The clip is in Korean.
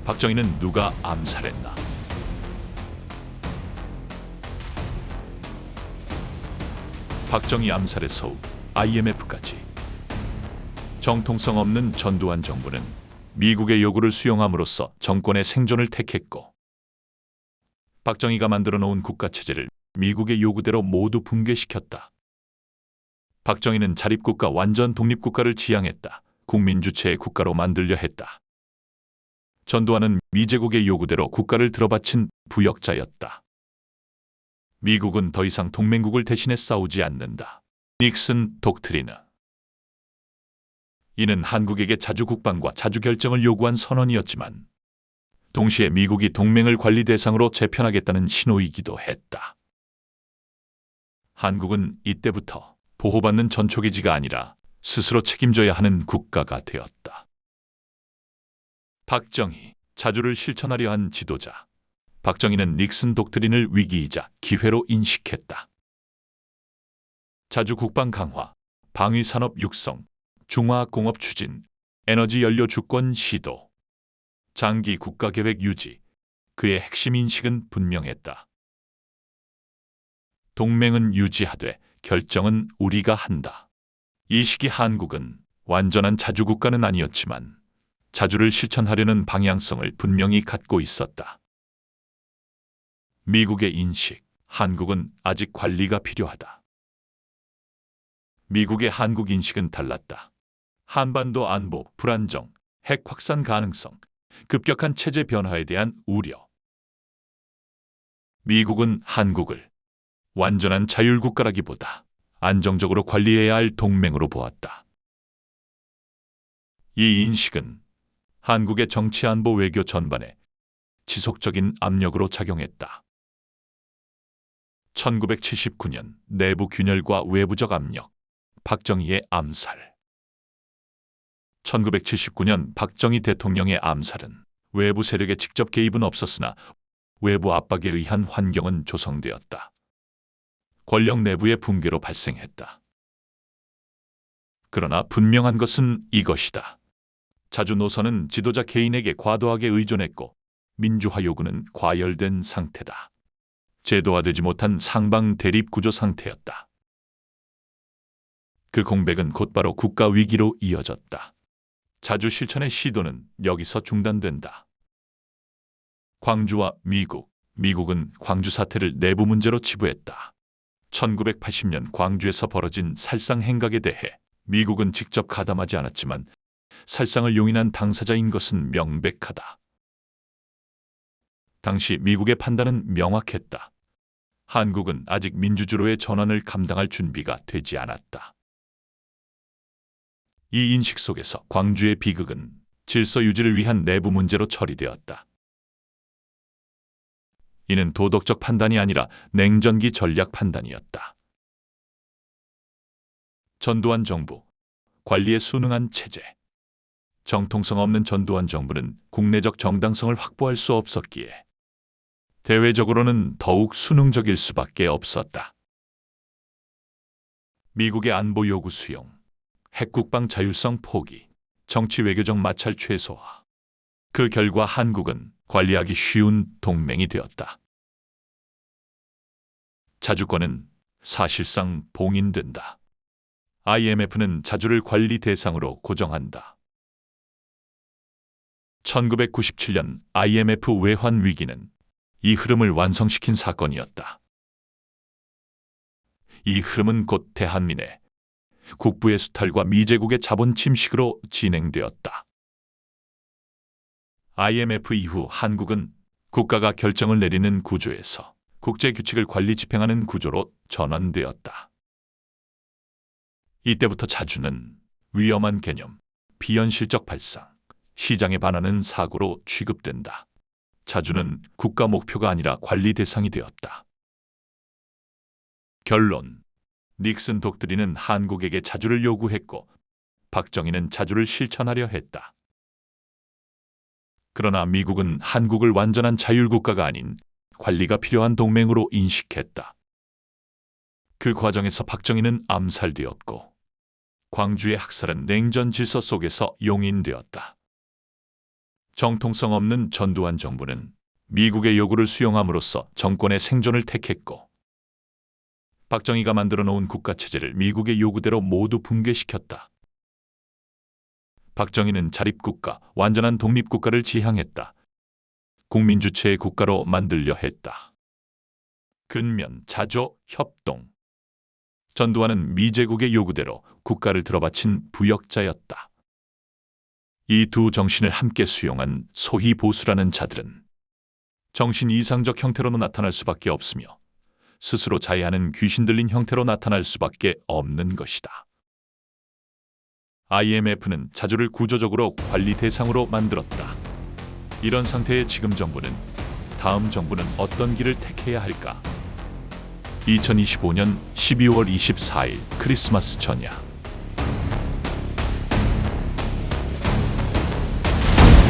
박정희는 누가 암살했나? 박정희 암살의 서욱, IMF까지. 정통성 없는 전두환 정부는 미국의 요구를 수용함으로써 정권의 생존을 택했고, 박정희가 만들어 놓은 국가체제를 미국의 요구대로 모두 붕괴시켰다. 박정희는 자립국가 완전 독립국가를 지향했다. 국민 주체의 국가로 만들려 했다. 전두환은 미제국의 요구대로 국가를 들어바친 부역자였다. 미국은 더 이상 동맹국을 대신해 싸우지 않는다. 닉슨 독트리너. 이는 한국에게 자주국방과 자주결정을 요구한 선언이었지만 동시에 미국이 동맹을 관리 대상으로 재편하겠다는 신호이기도 했다. 한국은 이때부터 보호받는 전초기지가 아니라 스스로 책임져야 하는 국가가 되었다. 박정희, 자주를 실천하려 한 지도자. 박정희는 닉슨 독트린을 위기이자 기회로 인식했다. 자주 국방 강화, 방위산업 육성, 중화공업 추진, 에너지 연료 주권 시도, 장기 국가계획 유지, 그의 핵심 인식은 분명했다. 동맹은 유지하되 결정은 우리가 한다. 이 시기 한국은 완전한 자주국가는 아니었지만 자주를 실천하려는 방향성을 분명히 갖고 있었다. 미국의 인식, 한국은 아직 관리가 필요하다. 미국의 한국 인식은 달랐다. 한반도 안보, 불안정, 핵 확산 가능성, 급격한 체제 변화에 대한 우려. 미국은 한국을 완전한 자율국가라기보다 안정적으로 관리해야 할 동맹으로 보았다. 이 인식은 한국의 정치 안보 외교 전반에 지속적인 압력으로 작용했다. 1979년 내부 균열과 외부적 압력, 박정희의 암살. 1979년 박정희 대통령의 암살은 외부 세력의 직접 개입은 없었으나 외부 압박에 의한 환경은 조성되었다. 권력 내부의 붕괴로 발생했다. 그러나 분명한 것은 이것이다. 자주 노선은 지도자 개인에게 과도하게 의존했고 민주화 요구는 과열된 상태다. 제도화되지 못한 상방 대립 구조 상태였다. 그 공백은 곧바로 국가 위기로 이어졌다. 자주 실천의 시도는 여기서 중단된다. 광주와 미국은 광주 사태를 내부 문제로 치부했다. 1980년 광주에서 벌어진 살상 행각에 대해 미국은 직접 가담하지 않았지만 살상을 용인한 당사자인 것은 명백하다. 당시 미국의 판단은 명확했다. 한국은 아직 민주주로의 전환을 감당할 준비가 되지 않았다. 이 인식 속에서 광주의 비극은 질서 유지를 위한 내부 문제로 처리되었다. 이는 도덕적 판단이 아니라 냉전기 전략 판단이었다. 전두환 정부, 관리에 순응한 체제. 정통성 없는 전두환 정부는 국내적 정당성을 확보할 수 없었기에 대외적으로는 더욱 순응적일 수밖에 없었다. 미국의 안보 요구 수용, 핵국방 자율성 포기, 정치 외교적 마찰 최소화. 그 결과 한국은 관리하기 쉬운 동맹이 되었다. 자주권은 사실상 봉인된다. IMF는 자주를 관리 대상으로 고정한다. 1997년 IMF 외환 위기는 이 흐름을 완성시킨 사건이었다. 이 흐름은 곧 대한민의 국부의 수탈과 미제국의 자본 침식으로 진행되었다. IMF 이후 한국은 국가가 결정을 내리는 구조에서 국제 규칙을 관리 집행하는 구조로 전환되었다. 이때부터 자주는 위험한 개념, 비현실적 발상, 시장에 반하는 사고로 취급된다. 자주는 국가 목표가 아니라 관리 대상이 되었다. 결론. 닉슨 독트린은 한국에게 자주를 요구했고 박정희는 자주를 실천하려 했다. 그러나 미국은 한국을 완전한 자율국가가 아닌 관리가 필요한 동맹으로 인식했다. 그 과정에서 박정희는 암살되었고 광주의 학살은 냉전 질서 속에서 용인되었다. 정통성 없는 전두환 정부는 미국의 요구를 수용함으로써 정권의 생존을 택했고, 박정희가 만들어 놓은 국가체제를 미국의 요구대로 모두 붕괴시켰다. 박정희는 자립국가, 완전한 독립국가를 지향했다. 국민주체의 국가로 만들려 했다. 근면, 자조, 협동. 전두환은 미제국의 요구대로 국가를 들어바친 부역자였다. 이 두 정신을 함께 수용한 소위 보수라는 자들은 정신 이상적 형태로 나타날 수밖에 없으며 스스로 자해하는 귀신 들린 형태로 나타날 수밖에 없는 것이다. IMF는 자주를 구조적으로 관리 대상으로 만들었다. 이런 상태의 지금 정부는 다음 정부는 어떤 길을 택해야 할까? 2025년 12월 24일 크리스마스 전야.